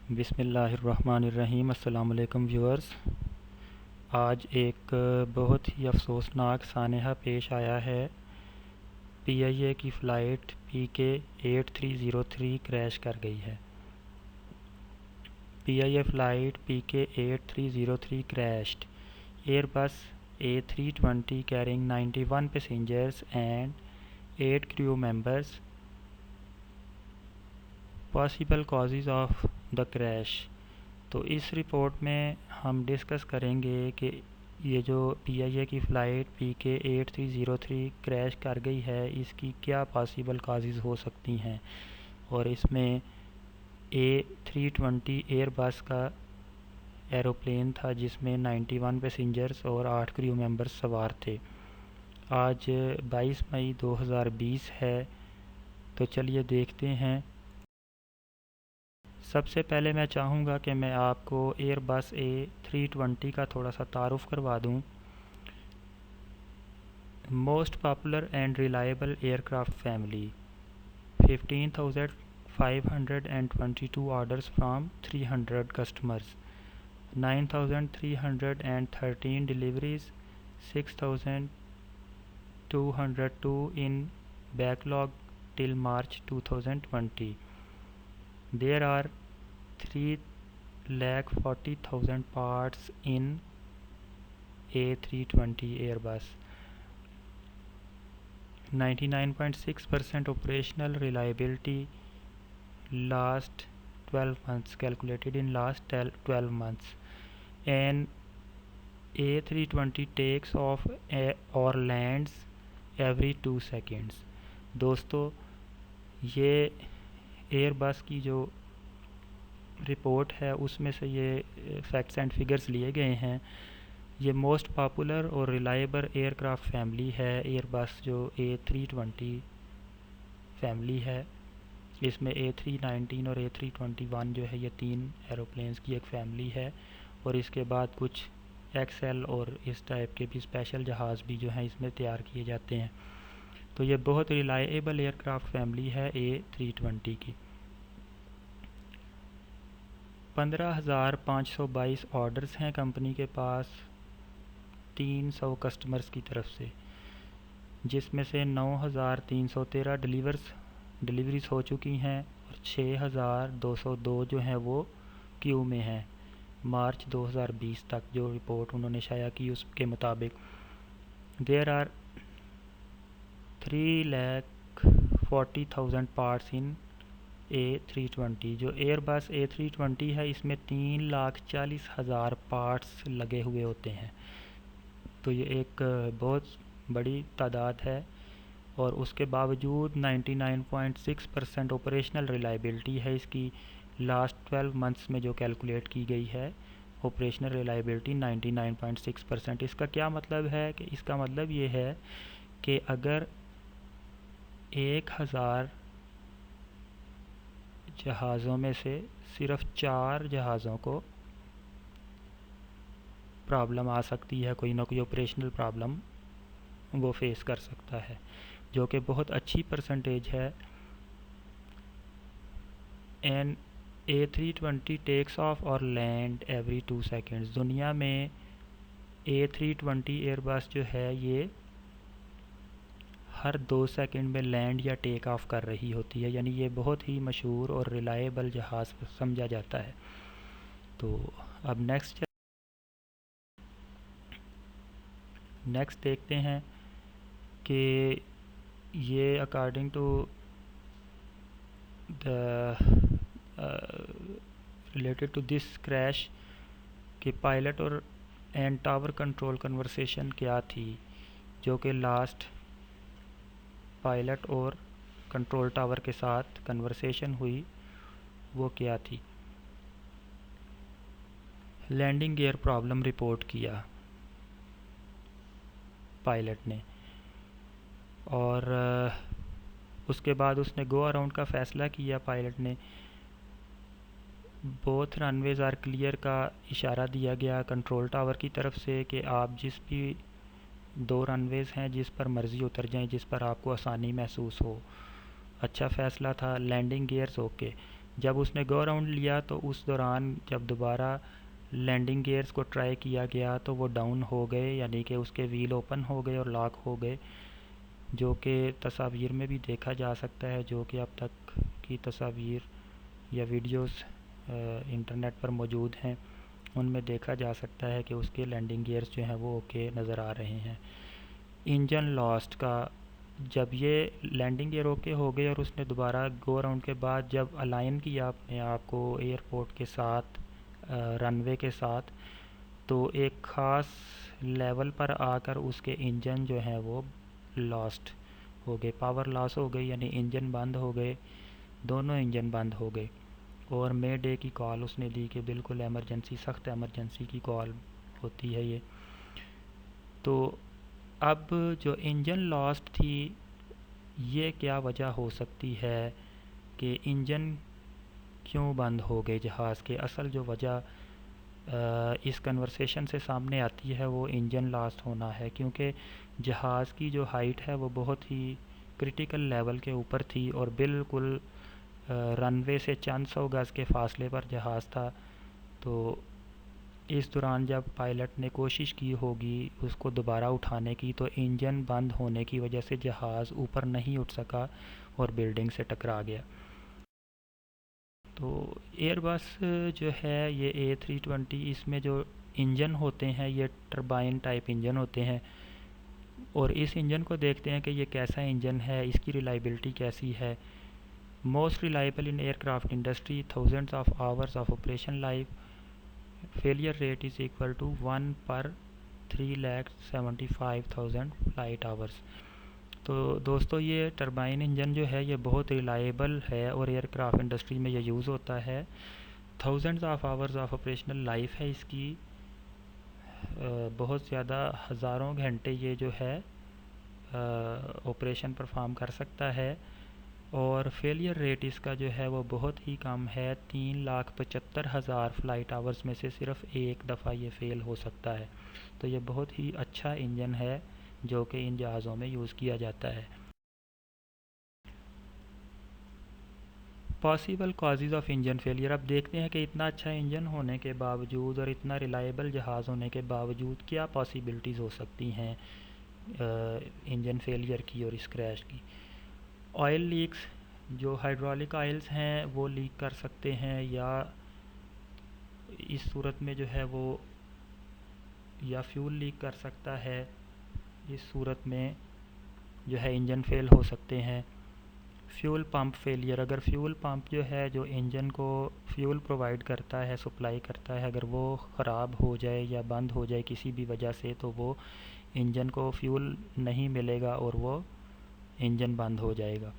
बिस्मिल्लाहिर्रहमानिर्रहीम। अस्सलाम वालेकुम व्यूअर्स। आज एक बहुत ही अफसोसनाक सानहा पेश आया है। पीआईए की फ़्लाइट पीके 8303 क्रैश कर गई है। PIA flight PK 8303 crashed. Airbus A320 carrying 91 passengers and 8 crew members. Possible causes of the crash। तो इस रिपोर्ट में हम डिस्कस करेंगे कि ये जो पीआईए की फ़्लाइट पीके 8303 क्रैश कर गई है, इसकी क्या पॉसिबल काजेज़ हो सकती हैं। और इसमें A320 एयरबस का एरोप्लेन था जिसमें 91 पैसेंजर्स और 8 क्रू मेंबर्स सवार थे। आज 22 मई 2020 है। तो चलिए देखते हैं। सबसे पहले मैं चाहूँगा कि मैं आपको एयरबस A320 का थोड़ा सा तारुफ़ करवा दूँ। Most popular and reliable aircraft family, 15,522 orders from 300 customers, 9,313 deliveries, 6,202 in backlog till March 2020. There are 3,40,000 parts in A320 Airbus. 99.6% operational reliability last 12 months, calculated in last 12 months. An A320 takes off or lands every 2 seconds. दोस्तों, ये Airbus की जो report है उसमें से ये facts and figures लिए गए हैं। ये मोस्ट पॉपुलर और रिलायबल एयरक्राफ्ट फैमिली है एयरबस जो A320 फैमिली है। इसमें A319 और A321 जो है ये 3 एरोप्लेन्स की एक फ़ैमिली है। और इसके बाद कुछ एक्सेल और इस टाइप के भी स्पेशल जहाज़ भी जो हैं इसमें तैयार किए जाते हैं। तो ये बहुत रिलायबल एयरक्राफ्ट फैमिली है A320 की। 15,522 ऑर्डर्स हैं कंपनी के पास 300 कस्टमर्स की तरफ से, जिसमें से 9,313 डिलीवरीज हो चुकी हैं और 6,202 जो हैं वो क्यू में हैं मार्च 2020 तक। जो रिपोर्ट उन्होंने शाया की उसके मुताबिक there are 3,40,000 parts in A320। जो एयरबस A320 है इसमें 3,40,000 पार्ट्स लगे हुए होते हैं। तो ये एक बहुत बड़ी तादाद है। और उसके बावजूद 99.6% ऑपरेशनल रिलायबिलिटी है इसकी। लास्ट 12 मंथ्स में जो कैलकुलेट की गई है ऑपरेशनल रिलायबिलिटी 99.6%। इसका क्या मतलब है कि इसका मतलब ये है कि अगर 1,000 जहाज़ों में से सिर्फ 4 जहाज़ों को प्रॉब्लम आ सकती है, कोई ना कोई ऑपरेशनल प्रॉब्लम वो फेस कर सकता है, जो कि बहुत अच्छी परसेंटेज है। एन A320 टेक्स ऑफ और लैंड एवरी 2 सेकेंड्स। दुनिया में A320 एयरबस जो है ये हर 2 सेकंड में लैंड या टेक ऑफ कर रही होती है, यानी ये बहुत ही मशहूर और रिलायबल जहाज़ समझा जाता है। तो अब नेक्स्ट देखते हैं कि ये according to the related to this crash कि पायलट और एंड टावर कंट्रोल कन्वर्सेशन क्या थी, जो कि लास्ट पायलट और कंट्रोल टावर के साथ कन्वर्सेशन हुई वो क्या थी। लैंडिंग गियर प्रॉब्लम रिपोर्ट किया पायलट ने, और उसके बाद उसने गो अराउंड का फ़ैसला किया पायलट ने। बोथ रनवेज आर क्लियर का इशारा दिया गया कंट्रोल टावर की तरफ से कि आप जिस भी 2 रनवेज़ हैं जिस पर मर्ज़ी उतर जाएं, जिस पर आपको आसानी महसूस हो। अच्छा फ़ैसला था। Landing gears okay. जब उसने गो राउंड लिया तो उस दौरान जब दोबारा लैंडिंग गियर्स को ट्राई किया गया तो वो डाउन हो गए, यानी कि उसके व्हील ओपन हो गए और लॉक हो गए, जो कि तस्वीर में भी देखा जा सकता है, जो कि अब तक की तस्वीर या वीडियोस इंटरनेट पर मौजूद हैं, उनमें देखा जा सकता है कि उसके लैंडिंग गियर्स जो हैं वो ओके नज़र आ रहे हैं। इंजन लॉस्ट का, जब ये लैंडिंग गियर ओके हो गए और उसने दोबारा गो राउंड के बाद जब अलाइन किया अपने आप को एयरपोर्ट के साथ, रनवे के साथ, तो एक ख़ास लेवल पर आकर उसके इंजन जो हैं वो लॉस्ट हो गए, पावर लॉस हो गई, यानी इंजन बंद हो गए, दोनों इंजन बंद हो गए। और मे डे की कॉल उसने दी कि बिल्कुल एमरजेंसी, सख्त एमरजेंसी की कॉल होती है ये। तो अब जो इंजन लॉस्ट थी, ये क्या वजह हो सकती है कि इंजन क्यों बंद हो गए जहाज़ के? असल जो वजह इस कन्वर्सेशन से सामने आती है वो इंजन लॉस्ट होना है, क्योंकि जहाज़ की जो हाइट है वो बहुत ही क्रिटिकल लेवल के ऊपर थी और बिल्कुल रनवे से चंद सौ गज़ के फासले पर जहाज़ था। तो इस दौरान जब पायलट ने कोशिश की होगी उसको दोबारा उठाने की, तो इंजन बंद होने की वजह से जहाज़ ऊपर नहीं उठ सका और बिल्डिंग से टकरा गया। तो एयरबस जो है ये A320, इसमें जो इंजन होते हैं ये टरबाइन टाइप इंजन होते हैं, और इस इंजन को देखते हैं कि ये कैसा इंजन है, इसकी रिलायबिलिटी कैसी है। Most reliable in aircraft industry, thousands of hours of operation life, failure rate is equal to 1 पर 3,75,000 फ्लाइट आवर्स। तो दोस्तों ये टरबाइन इंजन जो है ये बहुत रिलायबल है और एयरक्राफ्ट इंडस्ट्री में ये यूज़ होता है। Thousands of hours of operational life है इसकी, बहुत ज़्यादा हज़ारों घंटे ये जो है ऑपरेशन परफॉर्म कर सकता है। और फेलियर रेट इसका जो है वो बहुत ही कम है, 3,75,000 फ़्लाइट आवर्स में से सिर्फ एक दफ़ा ये फ़ेल हो सकता है। तो ये बहुत ही अच्छा इंजन है जो कि इन जहाज़ों में यूज़ किया जाता है। Possible causes of engine failure, अब देखते हैं कि इतना अच्छा इंजन होने के बावजूद और इतना रिलायबल जहाज़ होने के बावजूद क्या पॉसिबिलिटीज़ हो सकती हैं इंजन फेलियर की और इस क्रैश की। ऑयल लीक्स, जो हाइड्रोलिक ऑयल्स हैं वो लीक कर सकते हैं, या इस सूरत में जो है वो, या फ्यूल लीक कर सकता है, इस सूरत में जो है इंजन फेल हो सकते हैं। फ्यूल पंप फेलियर, अगर फ्यूल पंप जो है जो इंजन को फ्यूल प्रोवाइड करता है, सप्लाई करता है, अगर वो ख़राब हो जाए या बंद हो जाए किसी भी वजह से, तो वो इंजन को फ्यूल नहीं मिलेगा और वो इंजन बंद हो जाएगा।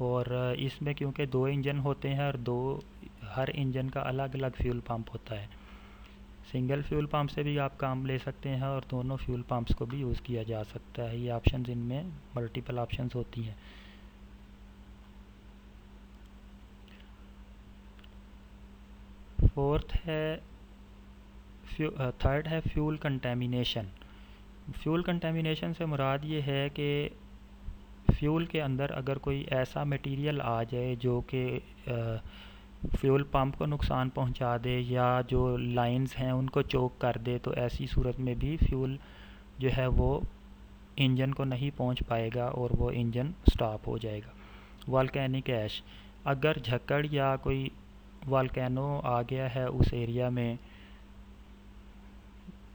और इसमें क्योंकि दो इंजन होते हैं और हर इंजन का अलग अलग फ्यूल पंप होता है, सिंगल फ्यूल पंप से भी आप काम ले सकते हैं और दोनों फ्यूल पंप्स को भी यूज़ किया जा सकता है। ये ऑप्शंस, इनमें मल्टीपल ऑप्शंस होती हैं। थर्ड है फ्यूल कंटेमिनेशन। फ्यूल कंटेमिनेशन से मुराद ये है कि फ्यूल के अंदर अगर कोई ऐसा मटेरियल आ जाए जो कि फ्यूल पंप को नुकसान पहुंचा दे या जो लाइंस हैं उनको चोक कर दे, तो ऐसी सूरत में भी फ्यूल जो है वो इंजन को नहीं पहुंच पाएगा और वो इंजन स्टॉप हो जाएगा। वॉल्केनिक ऐश, अगर झक्कड़ या कोई वॉल्केनो आ गया है उस एरिया में,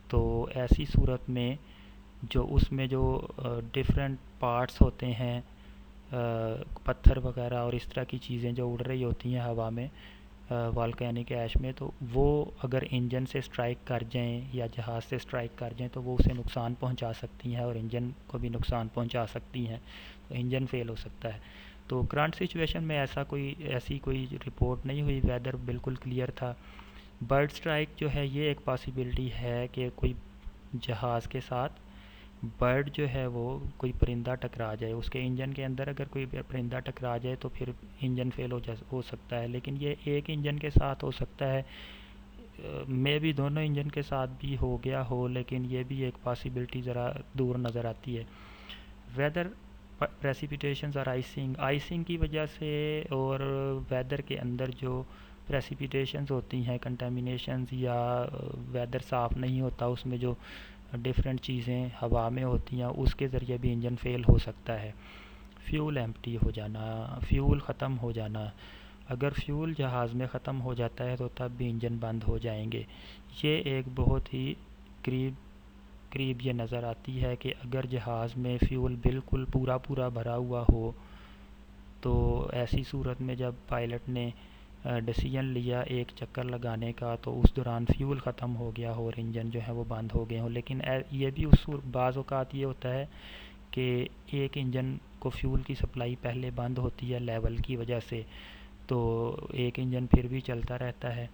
तो ऐसी सूरत में जो उसमें जो डिफरेंट पार्ट्स होते हैं, पत्थर वगैरह और इस तरह की चीज़ें जो उड़ रही होती हैं हवा में वॉल्केनिक ऐश में, तो वो अगर इंजन से स्ट्राइक कर जाएं या जहाज़ से स्ट्राइक कर जाएं तो वो उसे नुकसान पहुंचा सकती हैं और इंजन को भी नुकसान पहुंचा सकती हैं, तो इंजन फेल हो सकता है। तो करंट सिचुएशन में ऐसी कोई रिपोर्ट नहीं हुई, वेदर बिल्कुल क्लियर था। बर्ड स्ट्राइक जो है ये एक पॉसिबिलिटी है कि कोई जहाज़ के साथ बर्ड जो है वो कोई परिंदा टकरा जाए, उसके इंजन के अंदर अगर कोई परिंदा टकरा जाए तो फिर इंजन फेल हो सकता है। लेकिन ये एक इंजन के साथ हो सकता है, मे भी दोनों इंजन के साथ भी हो गया हो, लेकिन ये भी एक पॉसिबिलिटी ज़रा दूर नज़र आती है। वेदर प्रेसिपिटेशंस और आइसिंग की वजह से और वेदर के अंदर जो प्रेसिपिटेशंस होती हैं, कंटेमिनेशंस या वेदर साफ़ नहीं होता, उसमें जो डिफरेंट चीज़ें हवा में होती हैं, उसके ज़रिए भी इंजन फेल हो सकता है। फ्यूल एम्प्टी हो जाना, फ्यूल ख़त्म हो जाना, अगर फ्यूल जहाज़ में ख़त्म हो जाता है तो तब भी इंजन बंद हो जाएंगे। ये एक बहुत ही करीब करीब ये नज़र आती है कि अगर जहाज़ में फ्यूल बिल्कुल पूरा पूरा भरा हुआ हो, तो ऐसी सूरत में जब पायलट ने डिसीजन लिया एक चक्कर लगाने का, तो उस दौरान फ्यूल ख़त्म हो गया हो और इंजन जो है वो बंद हो गए हों। लेकिन ये भी बाज़ औक़ात ये होता है कि एक इंजन को फ्यूल की सप्लाई पहले बंद होती है लेवल की वजह से, तो एक इंजन फिर भी चलता रहता है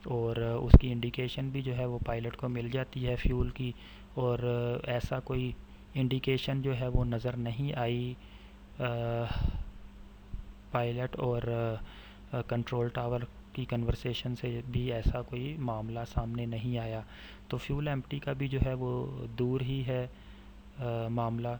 और उसकी इंडिकेशन भी जो है वो पायलट को मिल जाती है फ्यूल की, और ऐसा कोई इंडिकेशन जो है वो नज़र नहीं आई पायलट और कंट्रोल टावर की कन्वर्सेशन से भी ऐसा कोई मामला सामने नहीं आया। तो फ्यूल एम्प्टी का भी जो है वो दूर ही है मामला,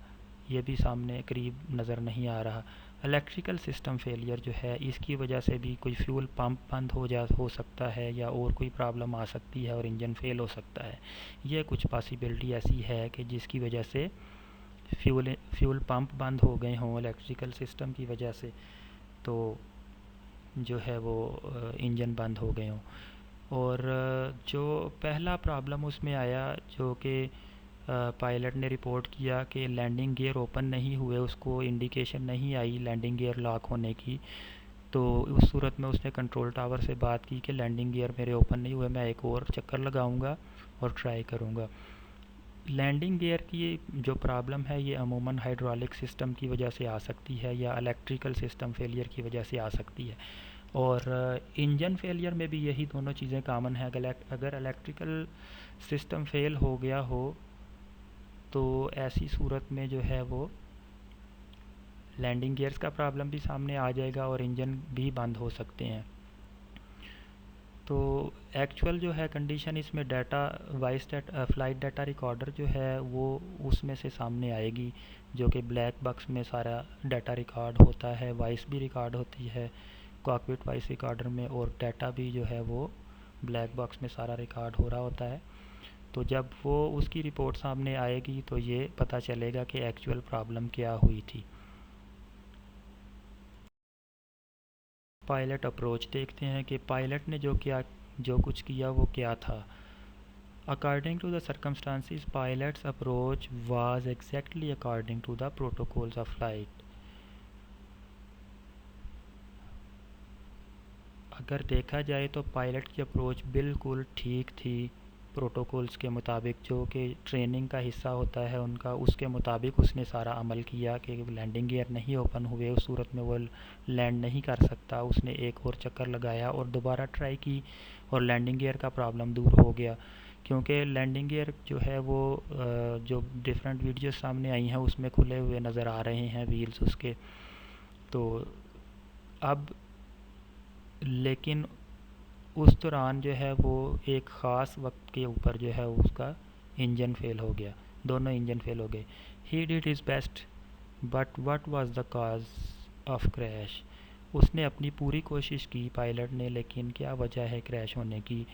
ये भी सामने करीब नज़र नहीं आ रहा। इलेक्ट्रिकल सिस्टम फेलियर जो है, इसकी वजह से भी कोई फ्यूल पंप बंद हो सकता है या और कोई प्रॉब्लम आ सकती है और इंजन फेल हो सकता है। ये कुछ पॉसिबिलिटी ऐसी है कि जिसकी वजह से फ्यूल पंप बंद हो गए हों इलेक्ट्रिकल सिस्टम की वजह से, तो जो है वो इंजन बंद हो गए हों। और जो पहला प्रॉब्लम उसमें आया, जो कि पायलट ने रिपोर्ट किया कि लैंडिंग गियर ओपन नहीं हुए, उसको इंडिकेशन नहीं आई लैंडिंग गियर लॉक होने की। तो उस सूरत में उसने कंट्रोल टावर से बात की कि लैंडिंग गियर मेरे ओपन नहीं हुए, मैं एक और चक्कर लगाऊंगा और ट्राई करूंगा। लैंडिंग गियर की जो प्रॉब्लम है ये अमूमन हाइड्रोलिक सिस्टम की वजह से आ सकती है या इलेक्ट्रिकल सिस्टम फेलियर की वजह से आ सकती है। और इंजन फेलियर में भी यही दोनों चीज़ें कॉमन है। अगर इलेक्ट्रिकल सिस्टम फेल हो गया हो, तो ऐसी सूरत में जो है वो लैंडिंग गियर्स का प्रॉब्लम भी सामने आ जाएगा और इंजन भी बंद हो सकते हैं। तो एक्चुअल जो है कंडीशन इसमें डाटा फ्लाइट डाटा रिकॉर्डर जो है वो उसमें से सामने आएगी, जो कि ब्लैक बॉक्स में सारा डाटा रिकॉर्ड होता है, वॉइस भी रिकॉर्ड होती है कॉकपिट वॉइस रिकॉर्डर में, और डाटा भी जो है वो ब्लैक बॉक्स में सारा रिकॉर्ड हो रहा होता है। तो जब वो उसकी रिपोर्ट सामने आएगी तो ये पता चलेगा कि एक्चुअल प्रॉब्लम क्या हुई थी। पायलट अप्रोच देखते हैं कि पायलट ने जो कुछ किया वो क्या था। According to the circumstances, pilots approach was exactly according to the protocols of flight. अगर देखा जाए तो पायलट की अप्रोच बिल्कुल ठीक थी प्रोटोकॉल्स के मुताबिक, जो कि ट्रेनिंग का हिस्सा होता है उनका, उसके मुताबिक उसने सारा अमल किया कि लैंडिंग गियर नहीं ओपन हुए, उस सूरत में वो लैंड नहीं कर सकता। उसने एक और चक्कर लगाया और दोबारा ट्राई की और लैंडिंग गियर का प्रॉब्लम दूर हो गया। क्योंकि लैंडिंग गियर जो है वो जो डिफरेंट वीडियो सामने आई हैं उसमें खुले हुए नज़र आ रहे हैं व्हील्स उसके। तो अब लेकिन उस दौरान जो है वो एक ख़ास वक्त के ऊपर जो है उसका इंजन फेल हो गया, दोनों इंजन फेल हो गए। He did his best but what was the cause of crash. उसने अपनी पूरी कोशिश की पायलट ने, लेकिन क्या वजह है क्रैश होने की।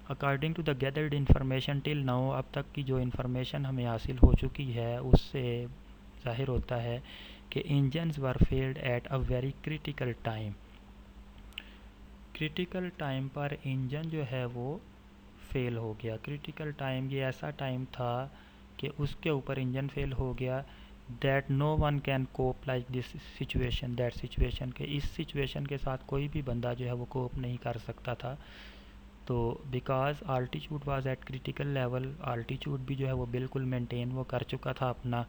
According to the gathered information till now, अब तक की जो इन्फॉर्मेशन हमें हासिल हो चुकी है उससे ज़ाहिर होता है कि engines were failed at a very critical time. Critical time पर इंजन जो है वो फेल हो गया। क्रिटिकल टाइम ये ऐसा टाइम था कि उसके ऊपर इंजन फेल हो गया। That no one can cope like this situation, that situation के इस सिचुएशन के साथ कोई भी बंदा जो है वो कोप नहीं कर सकता था। तो because altitude was at critical level, altitude भी जो है वो बिल्कुल मेंटेन वो कर चुका था अपना,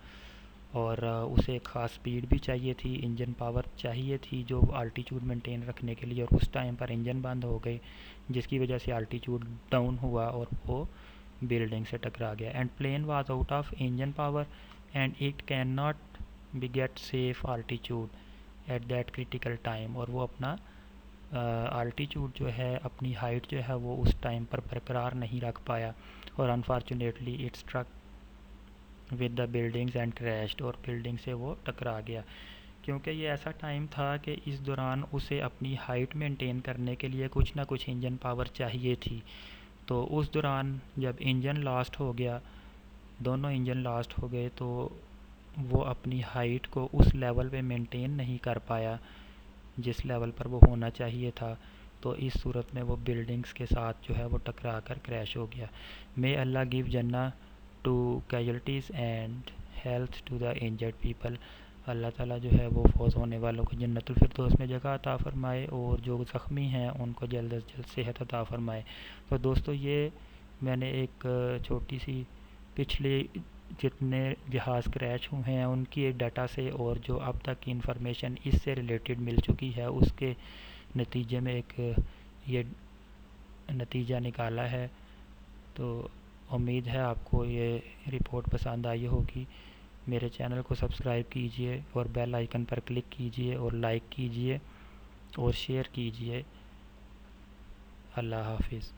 और उसे एक ख़ास स्पीड भी चाहिए थी, इंजन पावर चाहिए थी जो आल्टीट्यूड मेंटेन रखने के लिए, और उस टाइम पर इंजन बंद हो गए जिसकी वजह से आल्टीट्यूड डाउन हुआ और वो बिल्डिंग से टकरा गया। And plane was out of engine power and it can not be get safe altitude at that critical time. और वो अपना आल्टीट्यूड जो है, अपनी हाइट जो है वो उस टाइम पर बरकरार नहीं रख पाया और unfortunately it struck with the buildings and crashed, और बिल्डिंग से वो टकरा गया। क्योंकि ये ऐसा टाइम था कि इस दौरान उसे अपनी हाइट मेंटेन करने के लिए कुछ ना कुछ इंजन पावर चाहिए थी। तो उस दौरान जब इंजन लास्ट हो गया, दोनों इंजन लास्ट हो गए, तो वो अपनी हाइट को उस लेवल पे मेंटेन नहीं कर पाया जिस लेवल पर वो होना चाहिए था। तो इस सूरत में वो बिल्डिंग्स के साथ जो है वो टकरा कर क्रैश हो गया। May Allah give jannah to casualties and health to the injured people. अल्लाह ताला जो है वो फौत होने वालों को जन्नतुल फिरदौस में जगह अता फ़रमाए, और जो ज़ख्मी हैं उनको जल्द अज जल्द सेहत अता फ़रमाए। तो दोस्तों, ये मैंने एक छोटी सी पिछले जितने जहाज़ क्रैश हुए हैं उनकी एक डाटा से, और जो अब तक की इंफॉर्मेशन इससे रिलेटेड मिल चुकी है उसके नतीजे में एक ये नतीजा निकाला है। तो उम्मीद है आपको ये रिपोर्ट पसंद आई होगी। मेरे चैनल को सब्सक्राइब कीजिए और बेल आइकन पर क्लिक कीजिए और लाइक कीजिए और शेयर कीजिए। अल्लाह हाफिज़।